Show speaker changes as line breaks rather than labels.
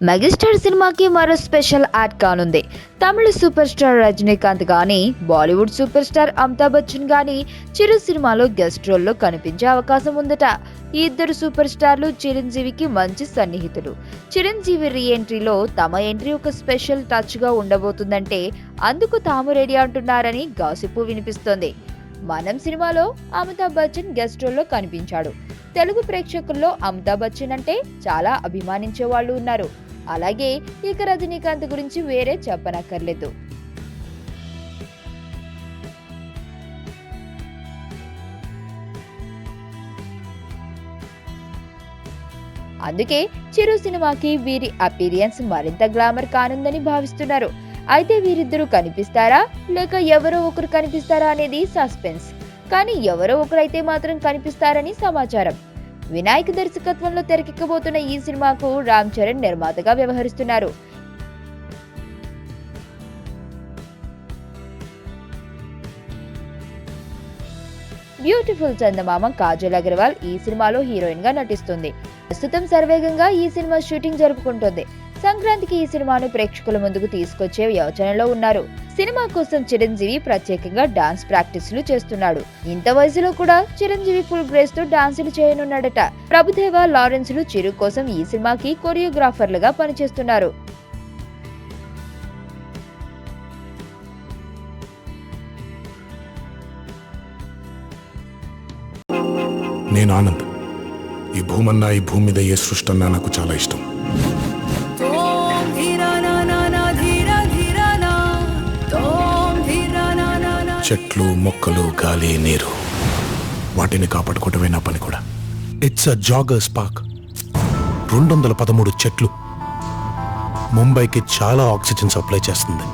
Megastar సినిమాకి మరో special add కానుంది. తమిళ సూపర్ స్టార్ రజనీకాంత్ గానీ, బాలీవుడ్ సూపర్ స్టార్ అమితాబ్ బచ్చన్ గానీ చిరు సినిమాలో గెస్ట్ రోల్లో కనిపించే అవకాశం ఉందట. ఈ ఇద్దరు సూపర్ స్టార్లు చిరంజీవికి మంచి సన్నిహితులు. చిరంజీవి రీ ఎంట్రీలో తమ ఎంట్రీ ఒక స్పెషల్ టచ్ గా ఉండబోతుందంటే అందుకు తాము రెడీ అంటున్నారని గాసిప్ వినిపిస్తోంది. మనం సినిమాలో అమితాబ్ బచ్చన్ గెస్ట్ రోల్లో కనిపించాడు. తెలుగు ప్రేక్షకుల్లో అమితాబ్ బచ్చన్ అంటే చాలా అభిమానించే వాళ్ళు ఉన్నారు. అలాగే ఇక రజనీకాంత్ గురించి వేరే చెప్పనక్కర్లేదు. అందుకే చిరు సినిమాకి వీరి అపీరియన్స్ మరింత గ్లామర్ కానుందని భావిస్తున్నారు. అయితే వీరిద్దరూ కనిపిస్తారా లేక ఎవరో ఒకరు కనిపిస్తారా అనేది సస్పెన్స్. కానీ ఎవరో ఒకరైతే మాత్రం కనిపిస్తారని సమాచారం. వినాయక్ దర్శకత్వంలో తెరకెక్కబోతున్న ఈ సినిమాకు రామ్ చరణ్ నిర్మాతగా వ్యవహరిస్తున్నారు. బ్యూటిఫుల్ చందమామ కాజల్ అగర్వాల్ ఈ సినిమాలో హీరోయిన్ గా నటిస్తుంది. ప్రస్తుతం శరవేగంగా ఈ సినిమా షూటింగ్ జరుపుకుంటోంది. సంక్రాంతికి ఈ సినిమాను ప్రేక్షకుల ముందుకు తీసుకొచ్చే యోచనలో ఉన్నారు. సినిమా కోసం చిరంజీవి ప్రత్యేకంగా డాన్స్ ప్రాక్టీసులు చేస్తున్నాడు. ఇంత వయసులో కూడా చిరంజీవి ఫుల్ గ్రేస్ తో డాన్సులు చేయనున్నాడట. ప్రభుదేవ, లారెన్స్ లు చిరు కోసం ఈ సినిమాకి కొరియోగ్రాఫర్లుగా పనిచేస్తున్నారు.
నేను ఆనంద్. ఈ భూమన్నా, ఈ భూమి మీద ఏ సృష్టి అన్నా నాకు చాలా ఇష్టం. చెట్లు, మొక్కలు, గాలి, నీరు, వాటిని కాపాడుకోవటమే నా పని కూడా. It's a joggers park. 213 చెట్లు ముంబైకి చాలా ఆక్సిజన్ సప్లై చేస్తుంది.